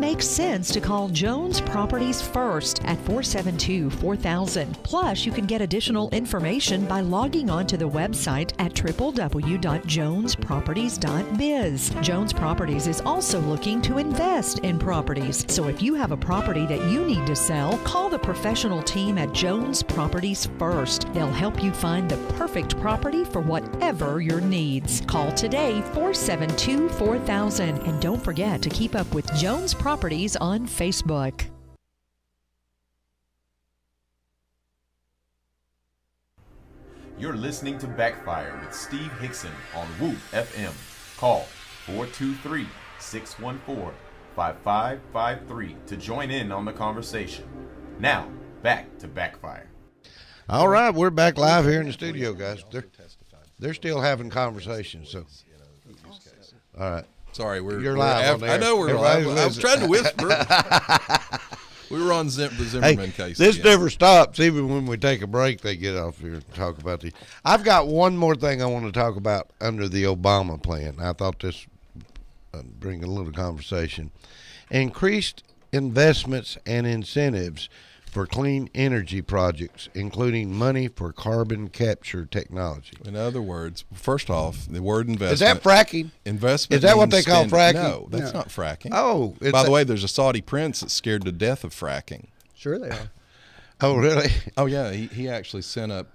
makes sense to call Jones Properties first at 472-4000. Plus, you can get additional information by logging on to the website at www.jonesproperties.biz. Jones Properties is also looking to invest in properties. So if you have a property that you need to sell, call the professional team at Jones Properties first. They'll help you find the perfect property for whatever your needs. Call today, 472-4000. And don't forget to keep up with Jones Properties on Facebook. You're listening to Backfire with Steve Hickson on Whoop FM. Call 423-614-5553 to join in on the conversation. Now, back to Backfire. All right, we're back live here in the studio, guys. They're still having conversations, so. All right. Sorry, you're live on there. I know we're live. I was trying to whisper. We were on the Zimmerman case. This never stops. Even when we take a break, they get off here and talk about these. I've got one more thing I want to talk about under the Obama plan. I thought this would bring a little conversation. Increased investments and incentives for clean energy projects, including money for carbon capture technology. In other words, first off, the word investment. Is that fracking? Investment. Is that what they call fracking? No, that's not fracking. Oh. By the way, there's a Saudi prince that's scared to death of fracking. Sure they are. Oh, really? Oh, yeah. He actually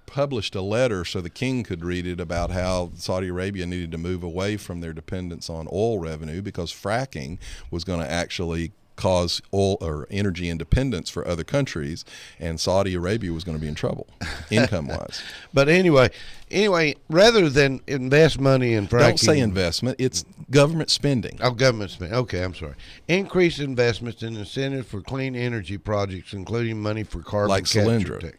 published a letter so the king could read it about how Saudi Arabia needed to move away from their dependence on oil revenue because fracking was going to actually cause oil or energy independence for other countries, and Saudi Arabia was going to be in trouble income-wise. But anyway, rather than invest money in fracking. Don't say investment. It's government spending. Oh, government spending. Okay, I'm sorry. Increase investments and incentives for clean energy projects, including money for carbon capture. Solyndra.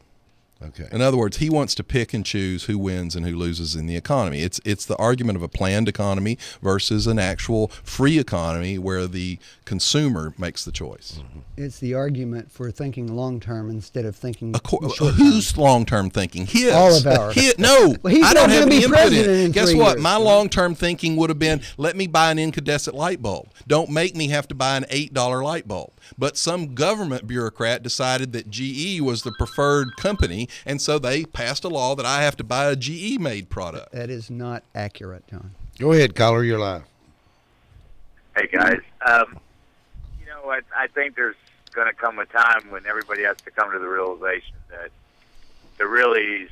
Okay. In other words, he wants to pick and choose who wins and who loses in the economy. It's the argument of a planned economy versus an actual free economy where the consumer makes the choice. Mm-hmm. It's the argument for thinking long-term instead of thinking who's long-term thinking? His. All of ours. No, well, I don't have any input in it. Guess what? Years. My long-term thinking would have been, let me buy an incandescent light bulb. Don't make me have to buy an $8 light bulb. But some government bureaucrat decided that GE was the preferred company, and so they passed a law that I have to buy a GE-made product. That is not accurate, John. Go ahead, caller. You're live. Hey, guys. I think there's going to come a time when everybody has to come to the realization that there really is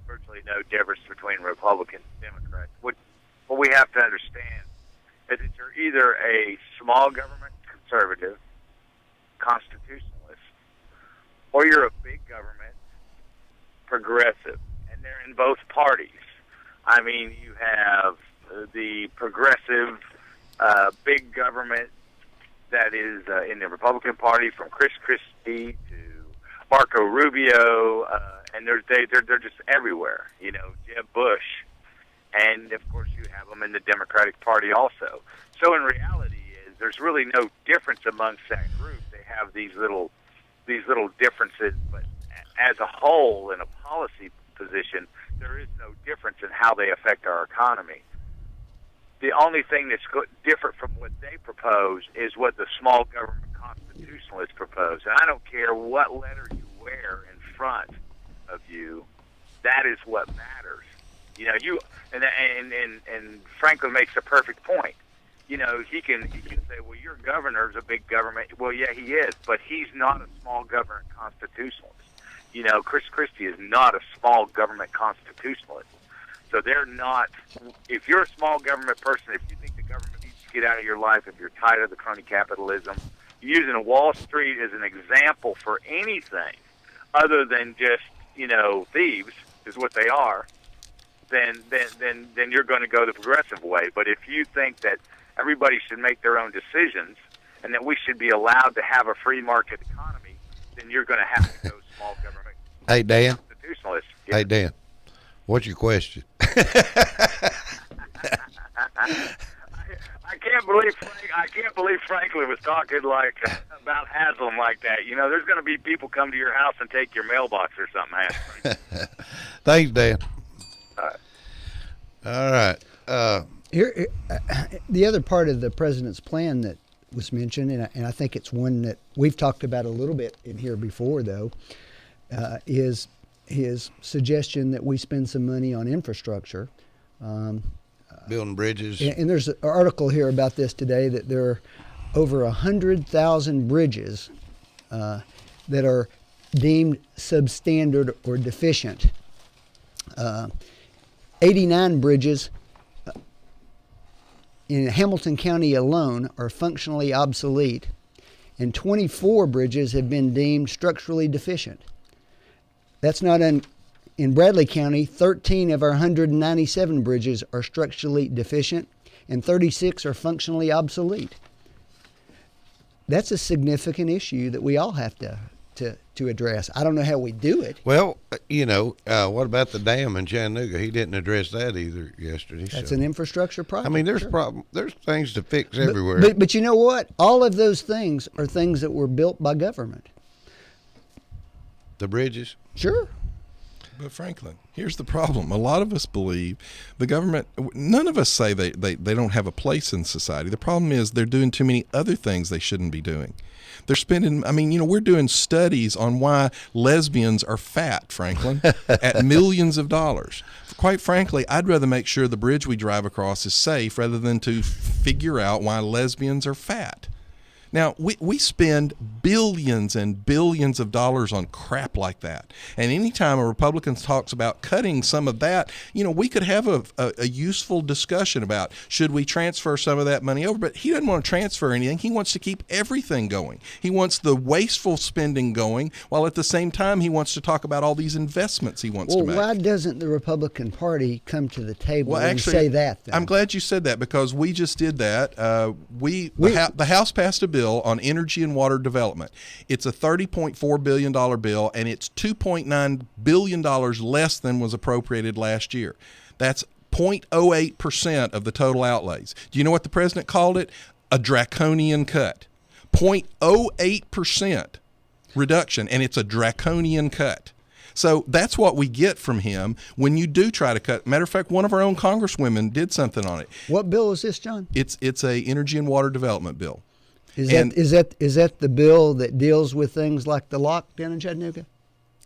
virtually no difference between Republicans and Democrats. What we have to understand is that you're either a small government conservative, constitutionalist, or you're a big government progressive, and they're in both parties. I mean, you have the progressive big government that is in the Republican Party, from Chris Christie to Marco Rubio, and they're just everywhere. You know, Jeb Bush, and of course you have them in the Democratic Party also. So in reality, there's really no difference amongst that group. They have these little differences, but as a whole, in a policy position, there is no difference in how they affect our economy. The only thing that's different from what they propose is what the small government constitutionalists propose. And I don't care what letter you wear in front of you, that is what matters. You know, and Franklin makes a perfect point. You know, he can say, well, your governor's a big government. Well, yeah, he is, but he's not a small government constitutionalist. You know, Chris Christie is not a small government constitutionalist. So they're not, if you're a small government person, if you think the government needs to get out of your life, if you're tired of the crony capitalism, using Wall Street as an example for anything other than just, you know, thieves is what they are, then you're going to go the progressive way. But if you think that everybody should make their own decisions and that we should be allowed to have a free market economy, then you're going to have to go small government. Hey, Dan. Constitutionalist. Yeah. Hey, Dan. What's your question? I can't believe Franklin was talking like about Haslam like that. You know, there's going to be people come to your house and take your mailbox or something. Thanks, Dan. All right. Here, the other part of the president's plan that was mentioned, and I think it's one that we've talked about a little bit in here before, though, is his suggestion that we spend some money on infrastructure. Building bridges. And there's an article here about this today that there are over 100,000 bridges that are deemed substandard or deficient. 89 bridges in Hamilton County alone are functionally obsolete, and 24 bridges have been deemed structurally deficient. That's not in Bradley County, 13 of our 197 bridges are structurally deficient, and 36 are functionally obsolete. That's a significant issue that we all have to address. I don't know how we do it. Well, what about the dam in Chattanooga? He didn't address that either yesterday. That's an infrastructure project. I mean, there's there's things to fix everywhere. But you know what? All of those things are things that were built by government. The bridges? Sure. But Franklin, here's the problem. A lot of us believe the government, none of us say they don't have a place in society. The problem is they're doing too many other things they shouldn't be doing. They're spending, we're doing studies on why lesbians are fat, Franklin, at millions of dollars. Quite frankly, I'd rather make sure the bridge we drive across is safe rather than to figure out why lesbians are fat. Now, we spend billions and billions of dollars on crap like that. And anytime a Republican talks about cutting some of that, we could have a useful discussion about should we transfer some of that money over. But he doesn't want to transfer anything. He wants to keep everything going. He wants the wasteful spending going, while at the same time he wants to talk about all these investments he wants to make. Well, why doesn't the Republican Party come to the table and actually, say that? Then? I'm glad you said that, because we just did that. The House passed a bill on energy and water development. It's a $30.4 billion bill, and it's $2.9 billion less than was appropriated last year. That's 0.08% of the total outlays. Do you know what the president called it? A draconian cut. 0.08% reduction, and it's a draconian cut. So that's what we get from him when you do try to cut. Matter of fact, one of our own congresswomen did something on it. What bill is this, John? It's a energy and water development bill. Is that the bill that deals with things like the lock down in Chattanooga?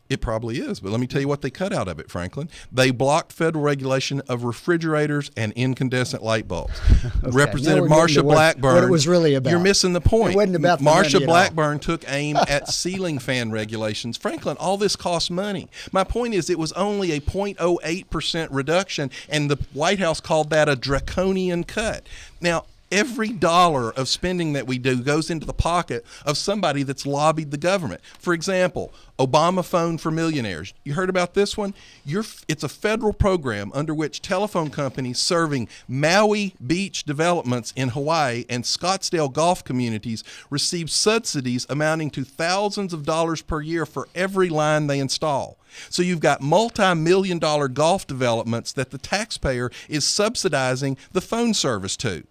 It probably is, but let me tell you what they cut out of it, Franklin. They blocked federal regulation of refrigerators and incandescent light bulbs. Okay. Representative Marsha Blackburn. What it was really about. You're missing the point. It wasn't about the Marsha money Blackburn took aim at ceiling fan regulations. Franklin, all this costs money. My point is it was only a 0.08% reduction, and the White House called that a draconian cut. Now, every dollar of spending that we do goes into the pocket of somebody that's lobbied the government. For example, Obama Phone for Millionaires. You heard about this one? It's a federal program under which telephone companies serving Maui Beach developments in Hawaii and Scottsdale golf communities receive subsidies amounting to thousands of dollars per year for every line they install. So you've got multi-million-dollar golf developments that the taxpayer is subsidizing the phone service to.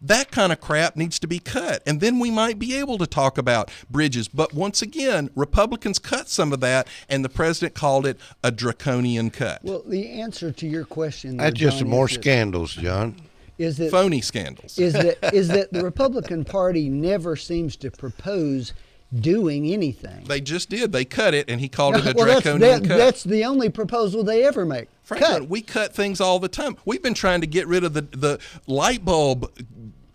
That kind of crap needs to be cut, and then we might be able to talk about bridges. But once again, Republicans cut some of that, and the president called it a draconian cut. Well, the answer to your question, that's just some more scandals, John. Is that phony scandals? Is that the Republican Party never seems to propose doing anything? They just did. They cut it, and he called it a draconian cut. That's the only proposal they ever make. Franklin, we cut things all the time. We've been trying to get rid of the light bulb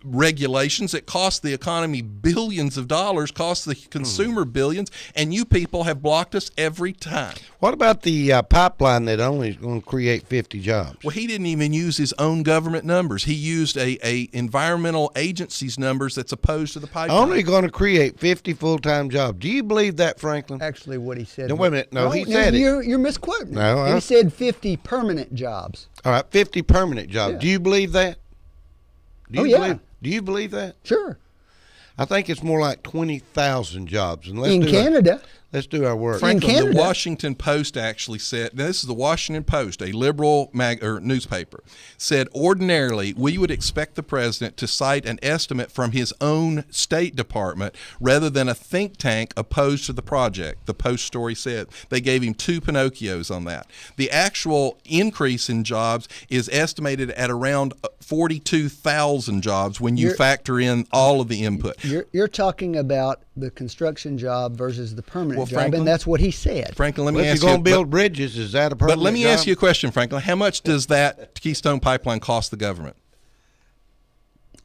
regulations that cost the economy billions of dollars, cost the consumer billions, and you people have blocked us every time. What about the pipeline that only is going to create 50 jobs? Well, he didn't even use his own government numbers. He used a environmental agency's numbers that's opposed to the pipeline. Only going to create 50 full-time jobs. Do you believe that, Franklin? Actually, what he said. No, wait a minute. No, he said it. You're misquoting. No, he said 50 permanent jobs. All right, 50 permanent jobs. Yeah. Do you believe that? Do you believe that? Sure. I think it's more like 20,000 jobs. And in Canada. Let's do our work. Franklin, the Washington Post actually said, now this is the Washington Post, a liberal newspaper, said ordinarily we would expect the president to cite an estimate from his own State Department rather than a think tank opposed to the project. The Post story said they gave him 2 Pinocchios on that. The actual increase in jobs is estimated at around 42,000 jobs when you factor in all of the input. You're talking about the construction job versus the permanent job, Franklin, and that's what he said. Franklin, let me If ask you're you. going to build bridges, is that a permanent But let me job? ask you a question, Franklin. How much does that Keystone Pipeline cost the government?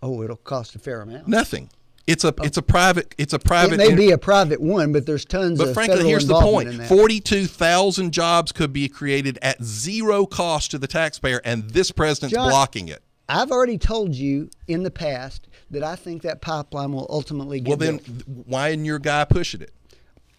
Oh, it'll cost a fair amount. Nothing. It's a private. It may be a private one, but there's tons of Franklin, federal here's the involvement point: in that. 42,000 jobs could be created at zero cost to the taxpayer, and this president's John, blocking it. I've already told you in the past that I think that pipeline will ultimately get Well, then built. why isn't your guy pushing it?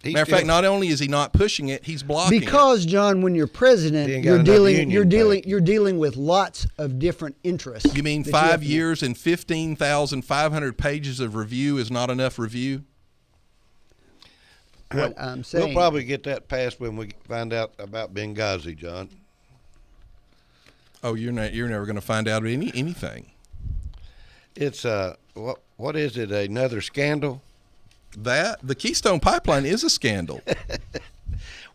He's Matter of fact, still- not only is he not pushing it, he's blocking it. Because John, when you're president, He ain't you're got enough dealing union pay. you're dealing with lots of different interests. You mean that have 5 to- years and 15,500 pages of review is not enough review? What I'm saying. We'll probably get that passed when we find out about Benghazi, John. Oh, you're never going to find out anything. It's what is it? Another scandal? That the Keystone Pipeline is a scandal.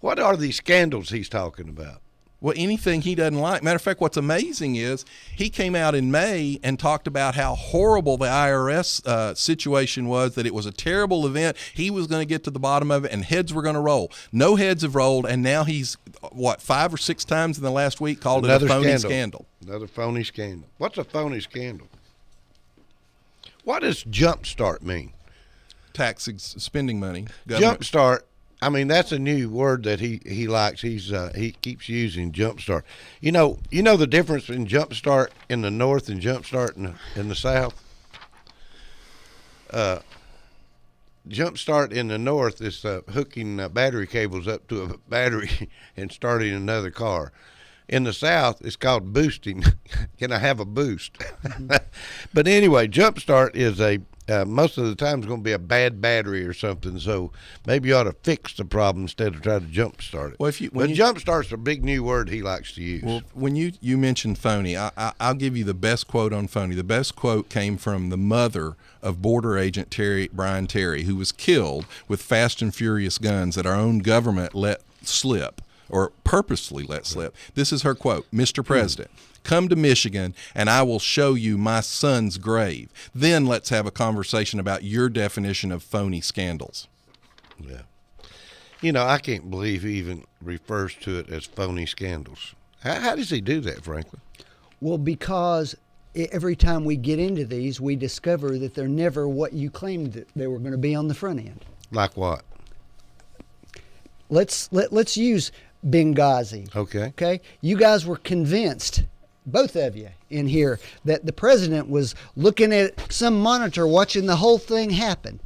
What are these scandals he's talking about? Well, anything he doesn't like. Matter of fact, what's amazing is he came out in May and talked about how horrible the IRS situation was, that it was a terrible event. He was going to get to the bottom of it, and heads were going to roll. No heads have rolled, and now he's, 5 or 6 times in the last week called it a phony scandal. Another phony scandal. What's a phony scandal? What does jumpstart mean? Tax spending money. Government. Jumpstart. I mean, that's a new word that he likes. He keeps using jumpstart. You know the difference in jumpstart in the north and jumpstart in the south. Jumpstart in the north is hooking battery cables up to a battery and starting another car. In the south, it's called boosting. Can I have a boost? But anyway, jumpstart is most of the time it's going to be a bad battery or something. So maybe you ought to fix the problem instead of try to jumpstart it. Well, jumpstart's a big new word he likes to use. Well, when you mentioned phony, I'll give you the best quote on phony. The best quote came from the mother of border agent Brian Terry, who was killed with fast and furious guns that our own government let slip, or purposely let slip. This is her quote: "Mr. President, come to Michigan and I will show you my son's grave. Then let's have a conversation about your definition of phony scandals." Yeah. I can't believe he even refers to it as phony scandals. How does he do that, Franklin? Well, because every time we get into these, we discover that they're never what you claimed that they were going to be on the front end. Like what? Let's use Benghazi. Okay. You guys were convinced, both of you in here, that the president was looking at some monitor watching the whole thing happen,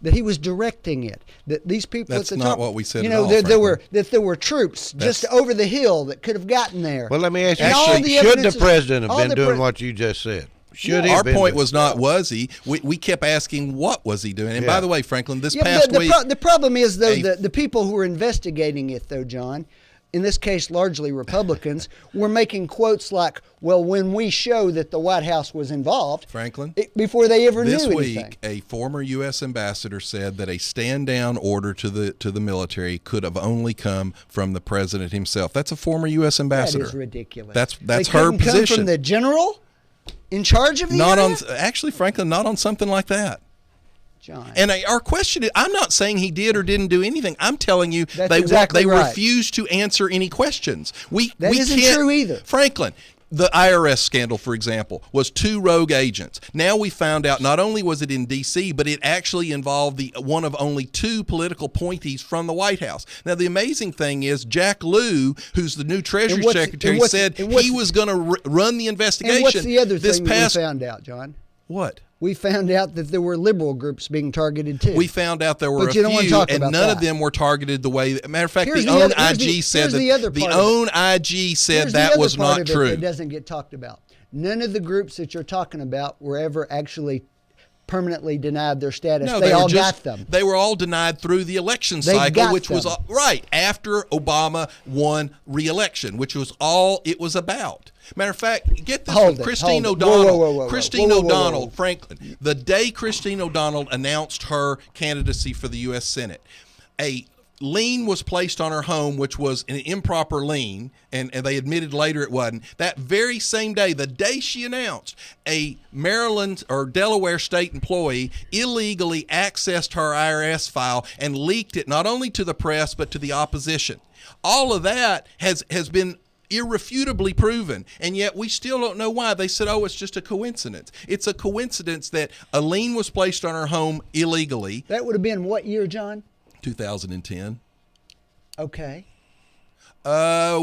that he was directing it, that these people That's at the not top, what we said you at know, all, that there were troops just over the hill that could have gotten there. Well, let me ask you, And all the should evidence the is- president all have been the doing what you just said? Should he Our have been point doing- was not was he. We kept asking what was he doing. And Yeah. by the way, Franklin, this Yeah, past but week, the problem is, though, Hey. the people who were investigating it, though, John, in this case largely Republicans, were making quotes like, well, when we show that the White House was involved, Franklin, before they ever this knew week, anything. a former U.S. ambassador said that a stand-down order to the military could have only come from the president himself. That's a former U.S. ambassador. That is ridiculous. That's They her couldn't come position. from the general in charge of the Not area? on, actually, Franklin, not on something like that. John. And our question is, I'm not saying he did or didn't do anything. I'm telling you That's they exactly they right. refused to answer any questions. That we isn't can't, true either. Franklin, the IRS scandal, for example, was 2 rogue agents. Now we found out not only was it in D.C., but it actually involved one of only 2 political appointees from the White House. Now the amazing thing is Jack Lew, who's the new Treasury Secretary, said he was going to run the investigation. And what's the other this thing past, that we found out, John? What? We found out that there were liberal groups being targeted too. We found out there were But a you don't want to few, talk and about none that. of them were targeted the way. Matter of fact, Here's the the own other- here's IG the- said here's that the other the part of own IG said Here's that the other was part not of it true. that doesn't get talked about. None of the groups that you're talking about were ever actually permanently denied their status. No, they all just, got them. They were all denied through the election They cycle, got which was them. right after Obama won re-election, which was all it was about. Matter of fact, get this Hold one. it, Christine hold it. O'Donnell. Whoa. Christine Whoa, whoa, whoa, whoa. O'Donnell, Franklin, the day Christine O'Donnell announced her candidacy for the U.S. Senate, a lien was placed on her home, which was an improper lien, and they admitted later it wasn't. That very same day, the day she announced, a Maryland or Delaware state employee illegally accessed her IRS file and leaked it not only to the press but to the opposition. All of that has been irrefutably proven, and yet we still don't know why. They said, oh, it's just a coincidence. It's a coincidence that a lien was placed on her home illegally. That would have been what year, John? 2010. Okay.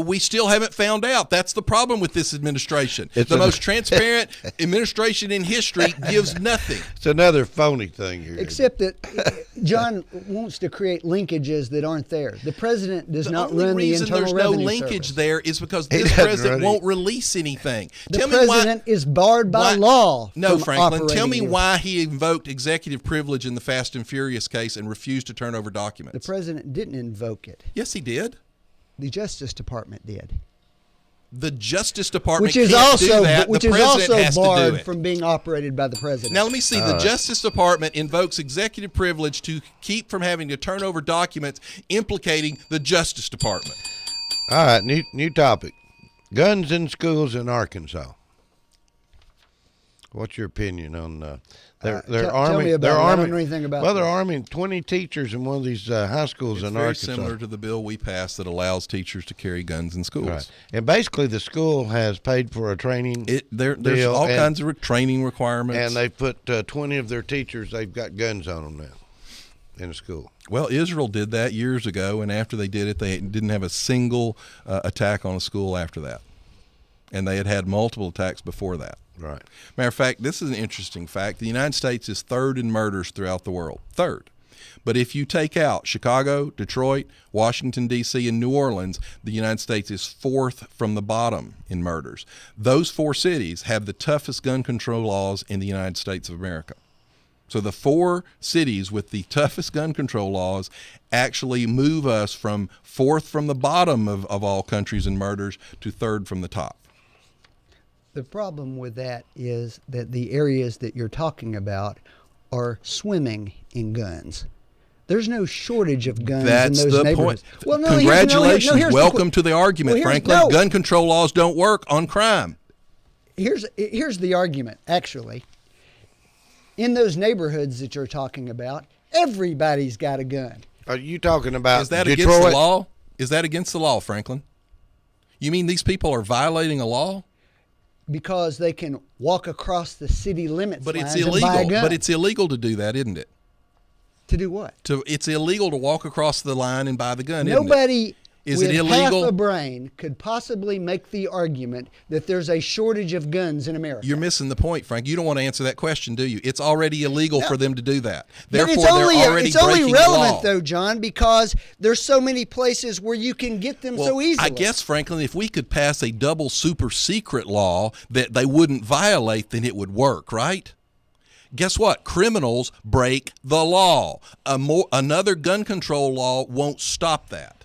We still haven't found out. That's the problem with this administration. It's the most transparent administration in history gives nothing. It's another phony thing here. Except that John wants to create linkages that aren't there. The president does not run the only reason Internal there's no Revenue linkage Service. there is because He this doesn't president run it. won't release anything. The Tell me why. president is barred by law. No, from Franklin. Tell operating me here. why he invoked executive privilege in the Fast and Furious case and refused to turn over The documents. president didn't invoke it. Yes, he did. The Justice Department did. The Justice Department Which is can't do also that. which The is president also has to do barred it. from being operated by the president. Now let me see. The Justice Department invokes executive privilege to keep from having to turn over documents implicating the Justice Department. All right, new topic. Guns in schools in Arkansas. What's your opinion on they're tell arming? me about they're it. I don't arming. know anything about well, they're that. arming 20 teachers in one of these high schools It's in very Arkansas. similar to the bill we passed that allows teachers to carry guns in schools. Right, and basically the school has paid for a training. There's deal, all and- kinds of training requirements. and they put 20 of their teachers. They've got guns on them now in the school. Well, Israel did that years ago, and after they did it, they didn't have a single attack on a school after that. And they had multiple attacks before that. Right. Matter of fact, this is an interesting fact. The United States is third in murders throughout the world. Third. But if you take out Chicago, Detroit, Washington, D.C., and New Orleans, the United States is fourth from the bottom in murders. Those four cities have the toughest gun control laws in the United States of America. So the four cities with the toughest gun control laws actually move us from fourth from the bottom of all countries in murders to third from the top. The problem with that is that the areas that you're talking about are swimming in guns. There's no shortage of guns That's in those the neighborhoods. point. Well, no, Congratulations. here's the Welcome to the argument, Well, here's- Franklin. no. Gun control laws don't work on crime. Here's the argument, actually. In those neighborhoods that you're talking about, everybody's got a gun. Are you talking about Is that Detroit? against the law? Is that against the law, Franklin? You mean these people are violating a law? Because they can walk across the city limits But it's lines and buy a illegal. gun. But it's illegal to do that, isn't it? To do what? It's illegal to walk across the line and buy the gun, isn't it? Nobody Is with it illegal? half a brain could possibly make the argument that there's a shortage of guns in America. You're missing the point, Frank. You don't want to answer that question, do you? It's already illegal for them to do that. But Therefore, they're already it's only breaking relevant, the law. though, John, because there's so many places where you can get them so easily. I guess, Franklin, if we could pass a double super secret law that they wouldn't violate, then it would work, right? Guess what? Criminals break the law. Another gun control law won't stop that.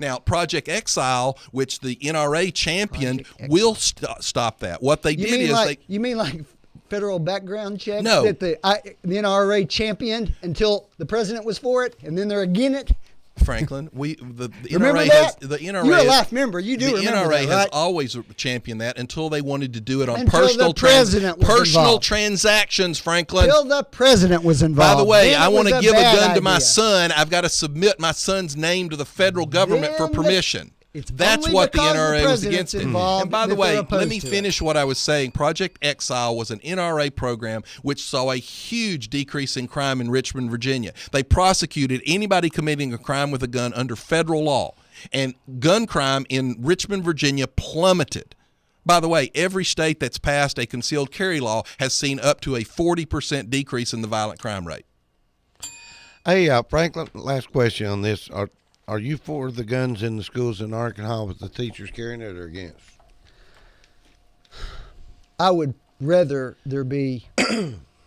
Now, Project Exile, which the NRA championed, will stop that. What they did is You mean like federal background checks No. that the NRA championed until the president was for it, and then they're against it? Franklin, the Remember NRA that? has the NRA. You're a life member. You do the remember NRA that, has right? always championed that until they wanted to do it on Until personal the president was personal involved. transactions. Franklin. Till the president was involved. By the way, Then I it want to was give a bad gun to my idea. son. I've got to submit my son's name to the federal government for Then permission. it's That's only what the because the NRA was president's against it. involved And by the that they're way, opposed let me to it. finish what I was saying. Project Exile was an NRA program which saw a huge decrease in crime in Richmond, Virginia. They prosecuted anybody committing a crime with a gun under federal law. And gun crime in Richmond, Virginia plummeted. By the way, every state that's passed a concealed carry law has seen up to a 40% decrease in the violent crime rate. Hey, Franklin, last question on this. Are you for the guns in the schools in Arkansas with the teachers carrying it or against? I would rather there be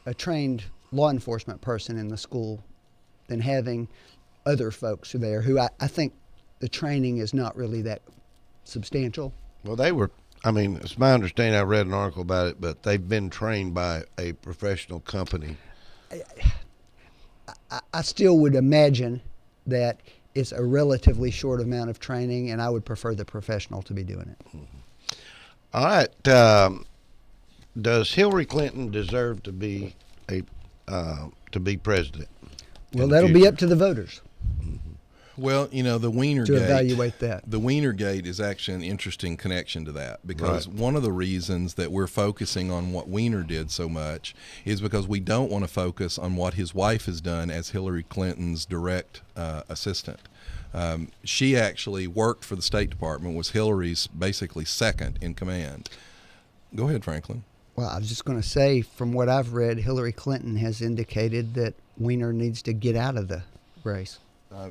a a trained law enforcement person in the school than having other folks there who I think the training is not really that substantial. Well, it's my understanding, I read an article about it, but they've been trained by a professional company. I still would imagine that it's a relatively short amount of training, and I would prefer the professional to be doing it. Mm-hmm. All right. Does Hillary Clinton deserve to be president? Well, that'll be up to the voters. Well, the Wienergate. To evaluate that. The Wienergate is actually an interesting connection to that, because one of the reasons that we're focusing on what Wiener did so much is because we don't want to focus on what his wife has done as Hillary Clinton's direct assistant. She actually worked for the State Department, was Hillary's basically second in command. Go ahead, Franklin. Well, I was just going to say, from what I've read, Hillary Clinton has indicated that Wiener needs to get out of the race.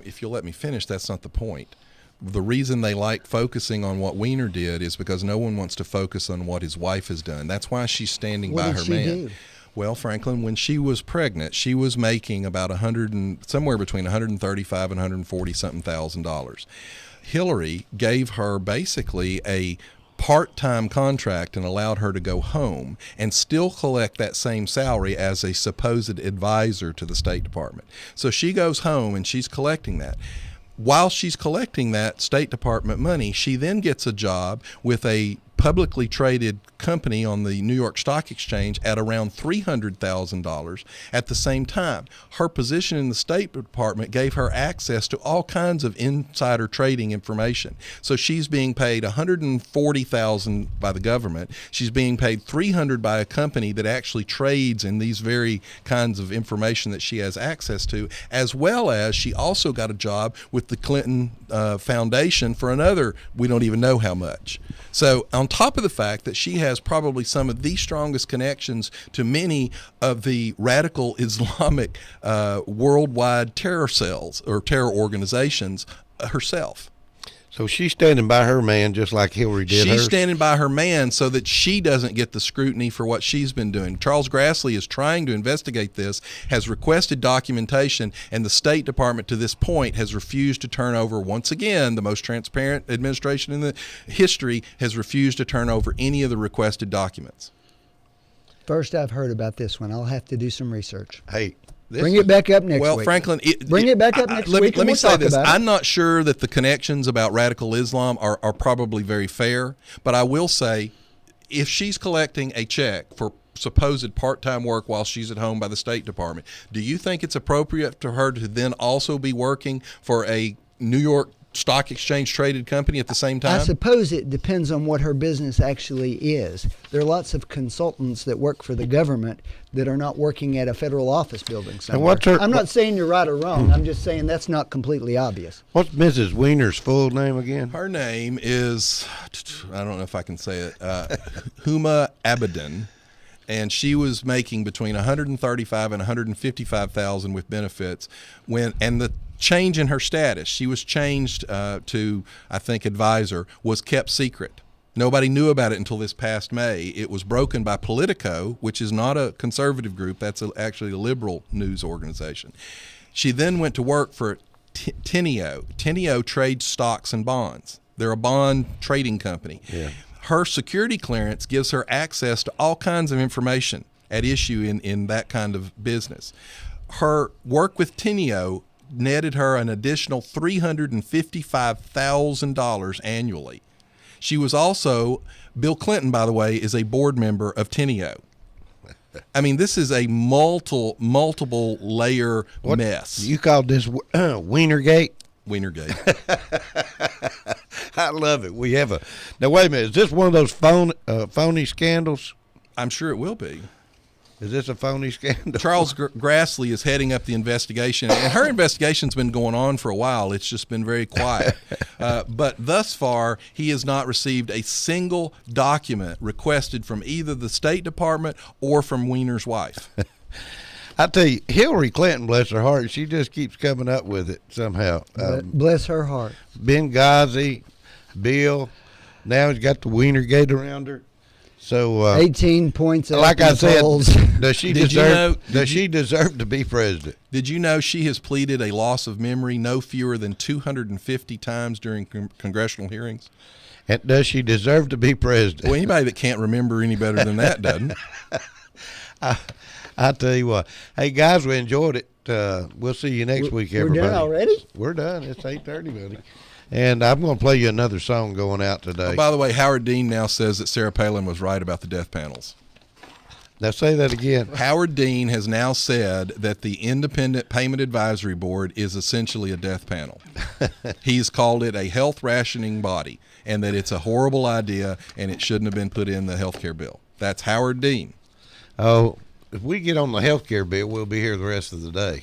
If you'll let me finish, that's not the point. The reason they like focusing on what Wiener did is because no one wants to focus on what his wife has done. That's why she's standing by her man. Do? Well, Franklin, when she was pregnant, she was making about somewhere between $135,000 and $140,000 something. Hillary gave her basically a part-time contract and allowed her to go home and still collect that same salary as a supposed advisor to the State Department. So she goes home and she's collecting that. While she's collecting that State Department money, she then gets a job with a publicly traded company on the New York Stock Exchange at around $300,000 at the same time. Her position in the State Department gave her access to all kinds of insider trading information. So she's being paid $140,000 by the government. She's being paid $300,000 by a company that actually trades in these very kinds of information that she has access to, as well as she also got a job with the Clinton Foundation for another, we don't even know how much. So on top of the fact that she has probably some of the strongest connections to many of the radical Islamic worldwide terror cells or terror organizations herself. So she's standing by her man just like Hillary did She's hers. standing by her man so that she doesn't get the scrutiny for what she's been doing. Charles Grassley is trying to investigate this, has requested documentation, and the State Department to this point has refused to turn over, once again, the most transparent administration in the history has refused to turn over any of the requested documents. First I've heard about this one. I'll have to do some research. Hey, Bring it back up next week. Well, Franklin, bring it back up next week. Let me say this. I'm I'm not sure that the connections about radical Islam are probably very fair, but I will say if she's collecting a check for supposed part-time work while she's at home by the State Department, do you think it's appropriate for her to then also be working for a New York Stock Exchange traded company at the same time? I suppose it depends on what her business actually is. There are lots of consultants that work for the government that are not working at a federal office building somewhere. I'm not saying you're right or wrong. I'm just saying that's not completely obvious. What's Mrs. Wiener's full name again? Her name is, I don't know if I can say it, Huma Abedin. And she was making between $135,000 and $155,000 with benefits and the change in her status, she was changed to, I think, advisor, was kept secret. Nobody knew about it until this past May. It was broken by Politico, which is not a conservative group. That's actually a liberal news organization. She then went to work for Teneo. Teneo trades stocks and bonds. They're a bond trading company. Yeah. Her security clearance gives her access to all kinds of information at issue in that kind of business. Her work with Teneo netted her an additional $355,000 annually. She was also, Bill Clinton, by the way, is a board member of Teneo. I mean, this is a multiple layer mess. You called this Wienergate? Wienergate. I love it. We have now wait a minute, is this one of those phony scandals? I'm sure it will be. Is this a phony scandal? Charles Grassley is heading up the investigation, and her investigation's been going on for a while. It's just been very quiet. But thus far, he has not received a single document requested from either the State Department or from Wiener's wife. I tell you, Hillary Clinton, bless her heart, she just keeps coming up with it somehow. Bless her heart. Benghazi, Bill, now he's got the Wienergate around her. So 18 points. like I said, polls. does she Did you know- deserve? Does she deserve to be president? Did you know she has pleaded a loss of memory no fewer than 250 times during congressional hearings? And does she deserve to be president? Well, anybody that can't remember any better than that doesn't. I tell you what. Hey guys, we enjoyed it. We'll see you next week, everybody. We're done already? We're done. It's 8:30, buddy. And I'm going to play you another song going out today. Oh, by the way, Howard Dean now says that Sarah Palin was right about the death panels. Now say that again. Howard Dean has now said that the Independent Payment Advisory Board is essentially a death panel. He's called it a health rationing body, and that it's a horrible idea and it shouldn't have been put in the health care bill. That's Howard Dean. Oh, if we get on the health care bill, we'll be here the rest of the day.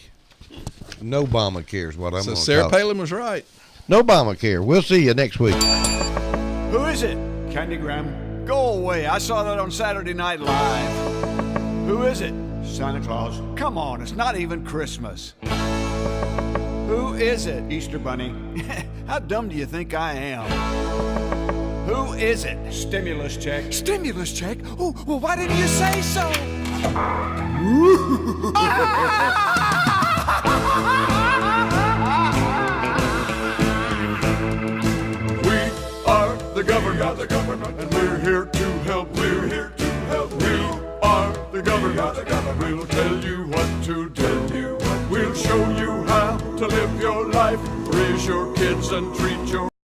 No Obamacare is what I'm going to So Sarah talk. Palin was right. No Obamacare. We'll see you next week. Who is it? Candygram? Go away. I saw that on Saturday Night Live. Who is it? Santa Claus. Come on, it's not even Christmas. Who is it? Easter Bunny. How dumb do you think I am? Who is it? Stimulus check. Stimulus check? Oh, well, why didn't you say so? We are the government, and we're here to help. We're here to help. We are the government. We'll tell you what to do. We'll show you how to live your life, raise your kids, and treat your